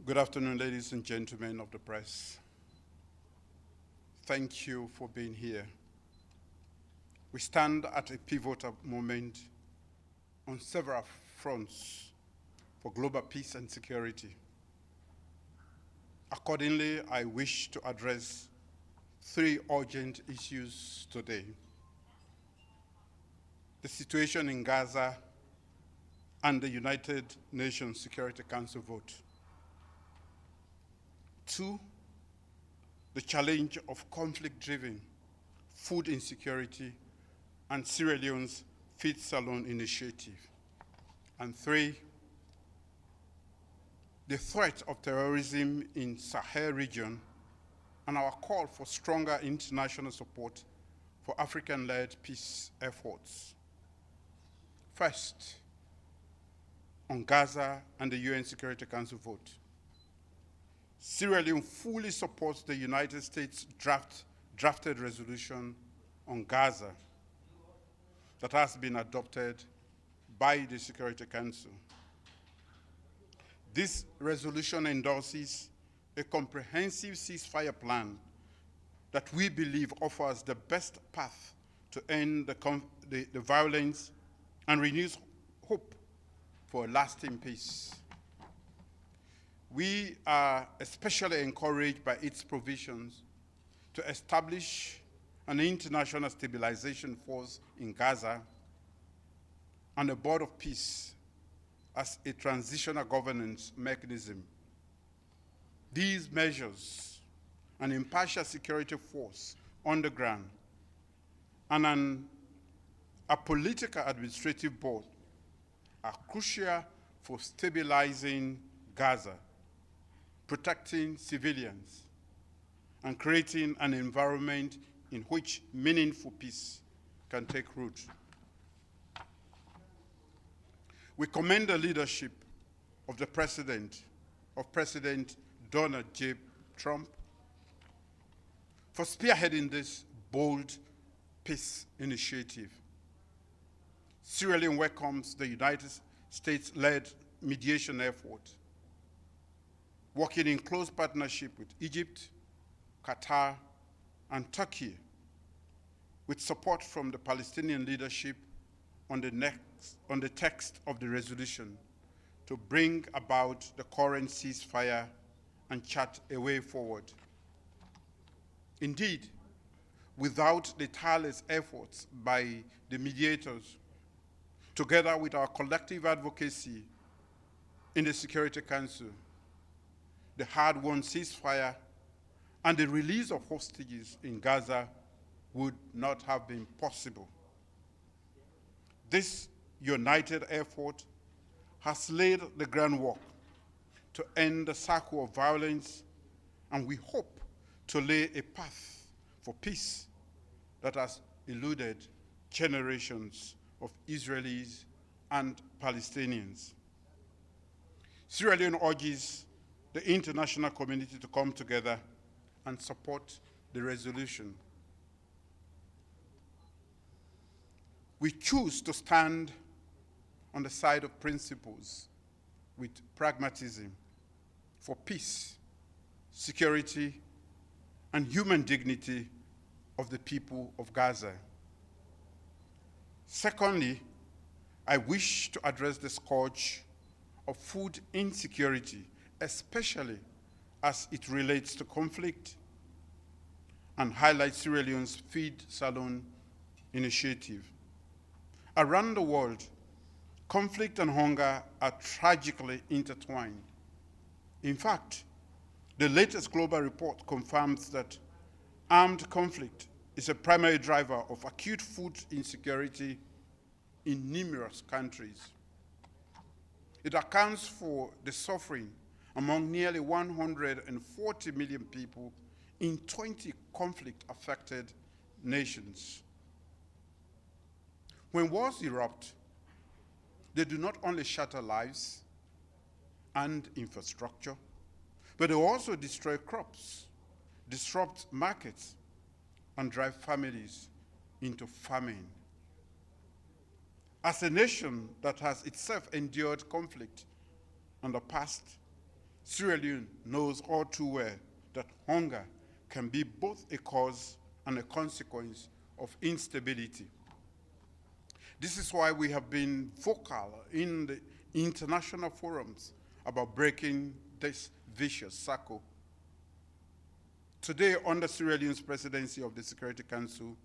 Good afternoon, ladies and gentlemen of the press. Thank you for being here. We stand at a pivotal moment on several fronts for global peace and security. Accordingly, I wish to address three urgent issues today: the situation in Gaza and the United Nations Security Council vote. 2, the challenge of conflict-driven food insecurity and Sierra Leone's Feed Salon initiative. And 3, the threat of terrorism in Sahel region and our call for stronger international support for African-led peace efforts. First, on Gaza and the UN Security Council vote. Sierra Leone fully supports the United States drafted resolution on Gaza that has been adopted by the Security Council. This resolution endorses a comprehensive ceasefire plan that we believe offers the best path to end the violence and renews hope for a lasting peace. We are especially encouraged by its provisions to establish an international stabilization force in Gaza and a board of peace as a transitional governance mechanism. These measures, an impartial security force on the ground, and a political administrative board are crucial for stabilizing Gaza, protecting civilians, and creating an environment in which meaningful peace can take root. We commend the leadership of President Donald J. Trump for spearheading this bold peace initiative. Sierra Leone welcomes the United States-led mediation effort, working in close partnership with Egypt, Qatar, and Turkey, with support from the Palestinian leadership on the text of the resolution to bring about the current ceasefire and chart a way forward. Indeed, without the tireless efforts by the mediators, together with our collective advocacy in the Security Council, the hard-won ceasefire and the release of hostages in Gaza would not have been possible. This united effort has laid the groundwork to end the cycle of violence, and we hope to lay a path for peace that has eluded generations of Israelis and Palestinians. Sierra Leone urges the international community to come together and support the resolution. We choose to stand on the side of principles with pragmatism for peace, security, and human dignity of the people of Gaza. Secondly, I wish to address the scourge of food insecurity, especially as it relates to conflict, and highlight Sierra Leone's Feed Salon initiative. Around the world, conflict and hunger are tragically intertwined. In fact, the latest global report confirms that armed conflict is a primary driver of acute food insecurity in numerous countries. It accounts for the suffering among nearly 140 million people in 20 conflict-affected nations. When wars erupt, they do not only shatter lives and infrastructure, but they also destroy crops, disrupt markets, and drive families into famine. As a nation that has itself endured conflict in the past, Sierra Leone knows all too well that hunger can be both a cause and a consequence of instability. This is why we have been vocal in the international forums about breaking this vicious cycle. Today, under Sierra Leone's presidency of the Security Council,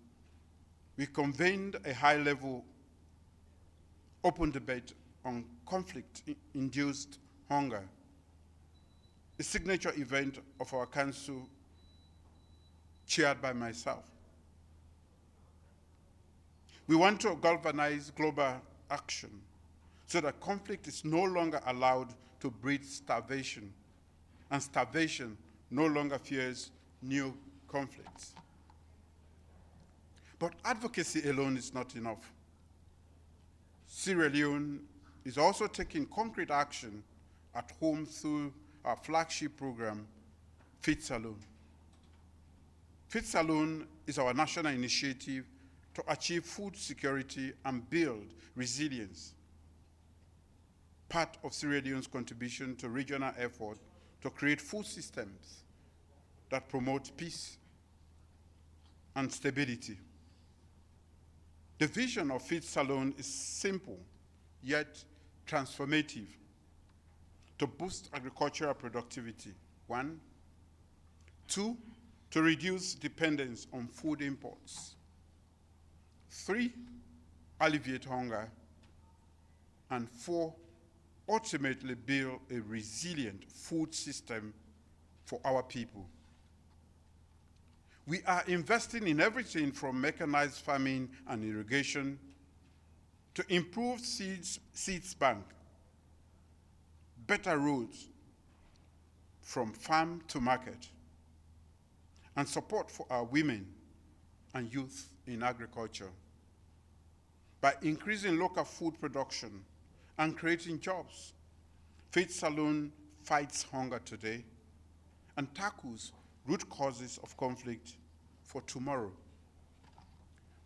we convened a high-level open debate on conflict-induced hunger, a signature event of our council chaired by myself. We want to galvanize global action so that conflict is no longer allowed to breed starvation, and starvation no longer fears new conflicts. But advocacy alone is not enough. Sierra Leone is also taking concrete action at home through our flagship program, Feeds Alone. Feeds Alone is our national initiative to achieve food security and build resilience, part of Sierra Leone's contribution to regional effort to create food systems that promote peace and stability. The vision of Feeds Alone is simple, yet transformative, to boost agricultural productivity, 1. 2, to reduce dependence on food imports. 3, alleviate hunger. And 4, ultimately build a resilient food system for our people. We are investing in everything from mechanized farming and irrigation to improved seeds bank, better roads from farm to market, and support for our women and youth in agriculture. By increasing local food production and creating jobs, Feeds Alone fights hunger today and tackles root causes of conflict for tomorrow.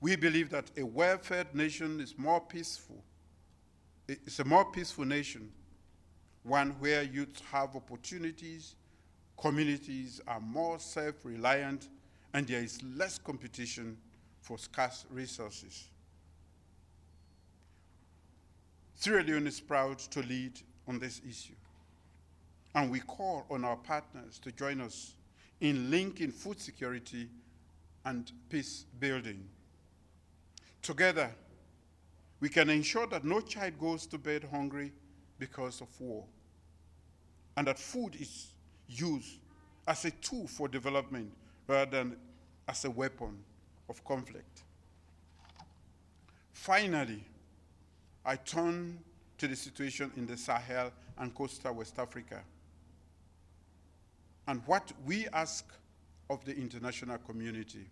We believe that a well-fed nation is more peaceful. It's a more peaceful nation, one where youth have opportunities, communities are more self-reliant, and there is less competition for scarce resources. Sierra Leone is proud to lead on this issue, and we call on our partners to join us in linking food security and peace building. Together, we can ensure that no child goes to bed hungry because of war, and that food is used as a tool for development rather than as a weapon of conflict. Finally, I turn to the situation in the Sahel and coastal West Africa, and what we ask of the international community.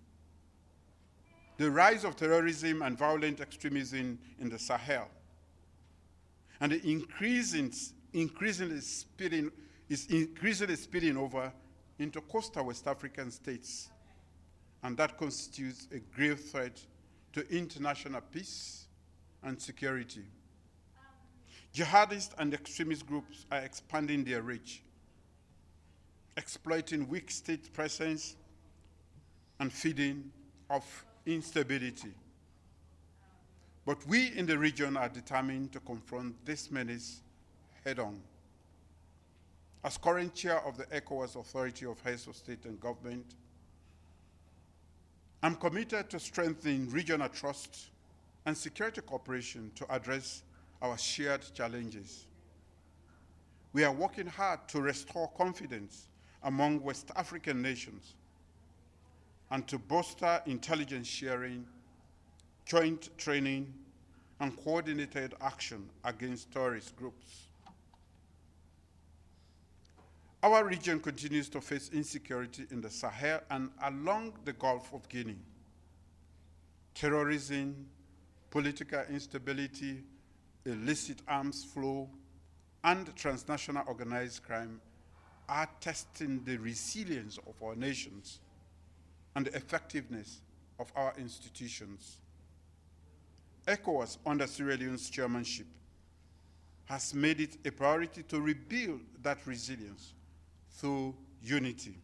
The rise of terrorism and violent extremism in the Sahel, and the increasingly spilling over into coastal West African states, and that constitutes a grave threat to international peace and security. Jihadist and extremist groups are expanding their reach, exploiting weak state presence and feeding off instability. But we in the region are determined to confront this menace head-on. As current chair of the ECOWAS Authority of Heads of State and Government, I'm committed to strengthening regional trust and security cooperation to address our shared challenges. We are working hard to restore confidence among West African nations and to bolster intelligence sharing, joint training, and coordinated action against terrorist groups. Our region continues to face insecurity in the Sahel and along the Gulf of Guinea. Terrorism, political instability, illicit arms flow, and transnational organized crime are testing the resilience of our nations and the effectiveness of our institutions. ECOWAS, under Sierra Leone's chairmanship, has made it a priority to rebuild that resilience through unity.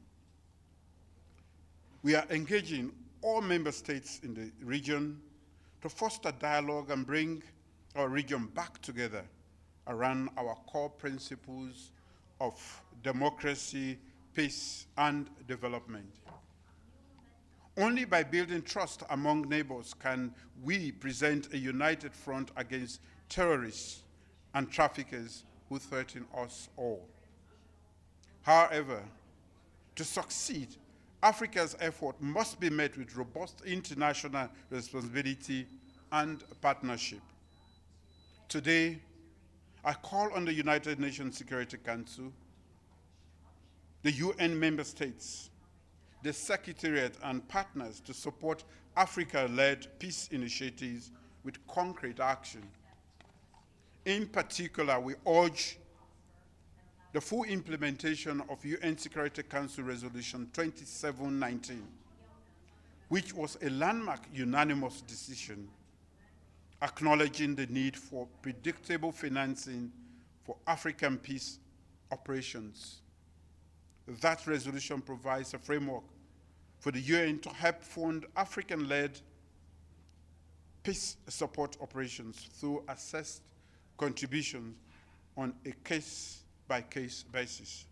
We are engaging all member states in the region to foster dialogue and bring our region back together around our core principles of democracy, peace, and development. Only by building trust among neighbors can we present a united front against terrorists and traffickers who threaten us all. However, to succeed, Africa's effort must be met with robust international responsibility and partnership. Today, I call on the United Nations Security Council, the UN member states, the Secretariat and partners to support Africa-led peace initiatives with concrete action. In particular, we urge the full implementation of UN Security Council Resolution 2719, which was a landmark unanimous decision acknowledging the need for predictable financing for African peace operations. That resolution provides a framework for the UN to help fund African-led peace support operations through assessed contributions on a case-by-case basis.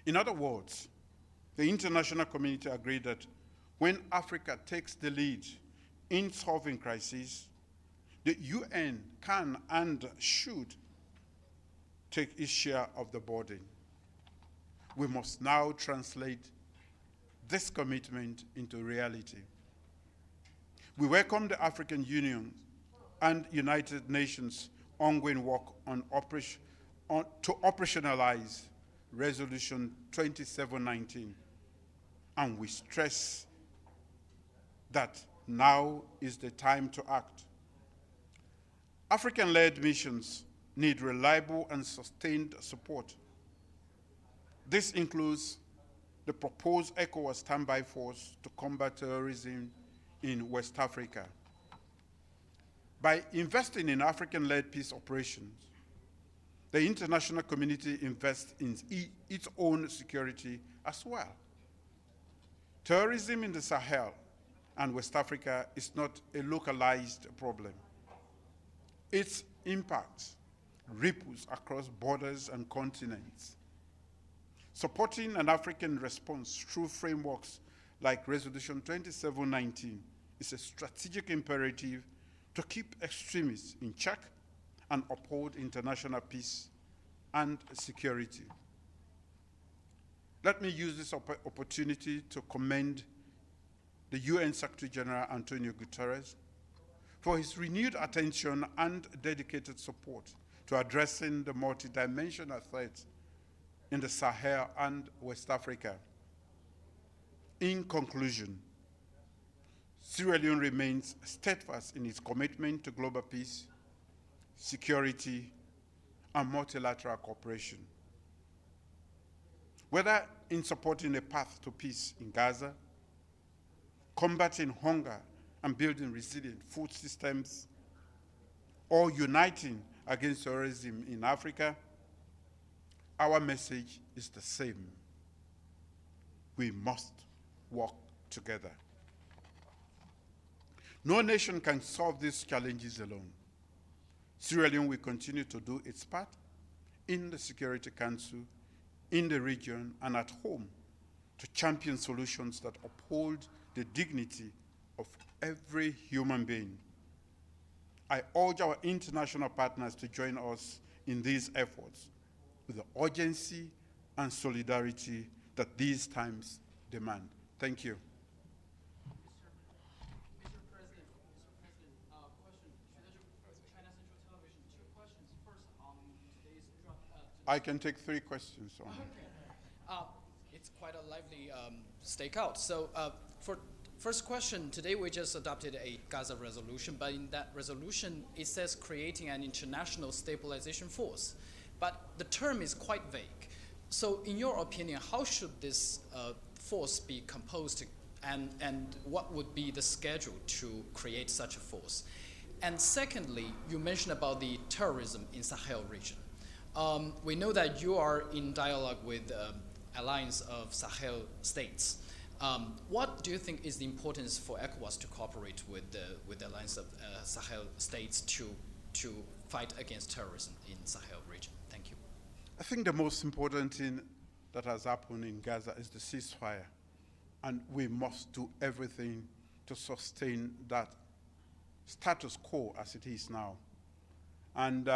In other words, the international community agreed that when Africa takes the lead in solving crises, the UN can and should take its share of the burden. We must now translate this commitment into reality. We welcome the African Union and United Nations ongoing work on to operationalize Resolution 2719, and we stress that now is the time to act. African-led missions need reliable and sustained support. This includes the proposed ECOWAS standby force to combat terrorism in West Africa. By investing in African-led peace operations, the international community invests in its own security as well. Terrorism in the Sahel and West Africa is not a localized problem. Its impact ripples across borders and continents. Supporting an African response through frameworks like Resolution 2719 is a strategic imperative to keep extremists in check and uphold international peace and security. Let me use this opportunity to commend the UN Secretary General Antonio Guterres for his renewed attention and dedicated support to addressing the multidimensional threats in the Sahel and West Africa. In conclusion, Sierra Leone remains steadfast in its commitment to global peace, security, and multilateral cooperation. Whether in supporting a path to peace in Gaza, combating hunger and building resilient food systems, or uniting against terrorism in Africa, our message is the same. We must work together. No nation can solve these challenges alone. Sierra Leone will continue to do its part in the Security Council, in the region, and at home to champion solutions that uphold the dignity of every human being. I urge our international partners to join us in these efforts with the urgency and solidarity that these times demand. Thank you. I can take 3 questions on Okay. It's quite a lively stakeout. So for first question, today we just adopted a Gaza resolution, but in that resolution, it says creating an international stabilization force. But the term is quite vague. So in your opinion, how should this force be composed, and what would be the schedule to create such a force? And secondly, you mentioned about the terrorism in Sahel region. We know that you are in dialogue with Alliance of Sahel states. What do you think is the importance for ECOWAS to cooperate with the Alliance of Sahel states to fight against terrorism in Sahel region? Thank you. I think the most important thing that has happened in Gaza is the ceasefire. And we must do everything to sustain that status quo as it is now. And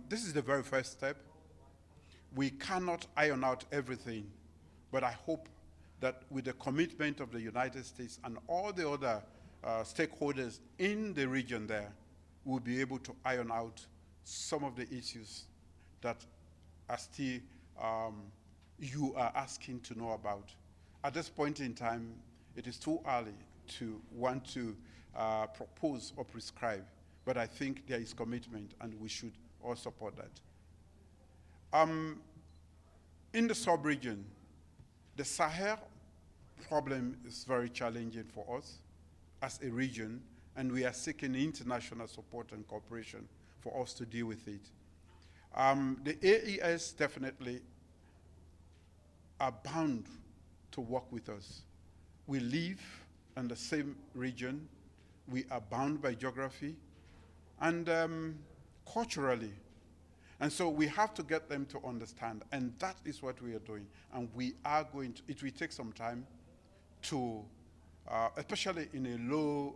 this is the very first step. We cannot iron out everything, but I hope that with the commitment of the United States and all the other stakeholders in the region there, we'll be able to iron out some of the issues that are still you are asking to know about. At this point in time, it is too early to want to propose or prescribe, but I think there is commitment and we should all support that. In the sub-region, the Sahel problem is very challenging for us as a region, and we are seeking international support and cooperation for us to deal with it. The AES definitely are bound to work with us. We live in the same region. We are bound by geography and culturally. And so we have to get them to understand, and that is what we are doing. And we are going to, it will take some time to, especially in a low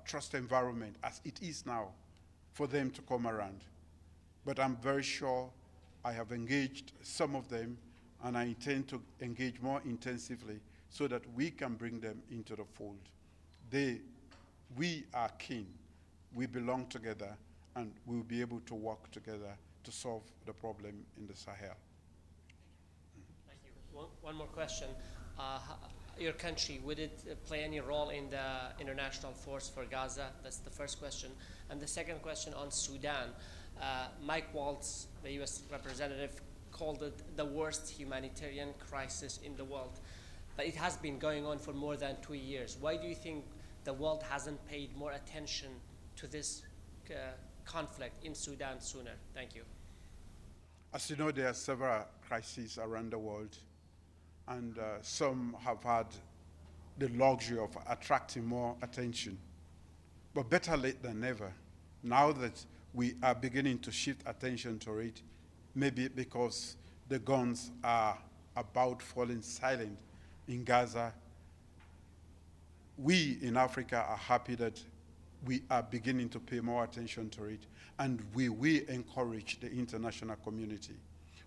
trust environment as it is now, for them to come around. But I'm very sure I have engaged some of them, and I intend to engage more intensively so that we can bring them into the fold. We are keen, we belong together, and we'll be able to work together to solve the problem in the Sahel. Thank you. One more question. Your country, would it play any role in the international force for Gaza? That's the first question. And the second question on Sudan. Mike Waltz, the US representative, called it the worst humanitarian crisis in the world. But it has been going on for more than 2 years. Why do you think the world hasn't paid more attention to this conflict in Sudan sooner? Thank you. As you know, there are several crises around the world, and some have had the luxury of attracting more attention. But better late than never. Now that we are beginning to shift attention to it, maybe because the guns are about falling silent in Gaza, we in Africa are happy that we are beginning to pay more attention to it, and we will encourage the international community.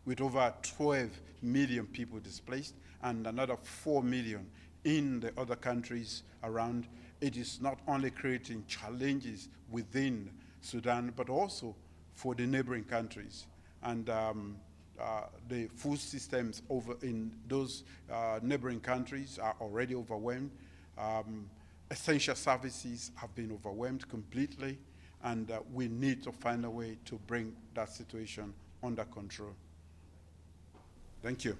With over 12 million people displaced and another 4 million in the other countries around, it is not only creating challenges within Sudan, but also for the neighboring countries. And the food systems over in those neighboring countries are already overwhelmed. Essential services have been overwhelmed completely, and we need to find a way to bring that situation under control. Thank you.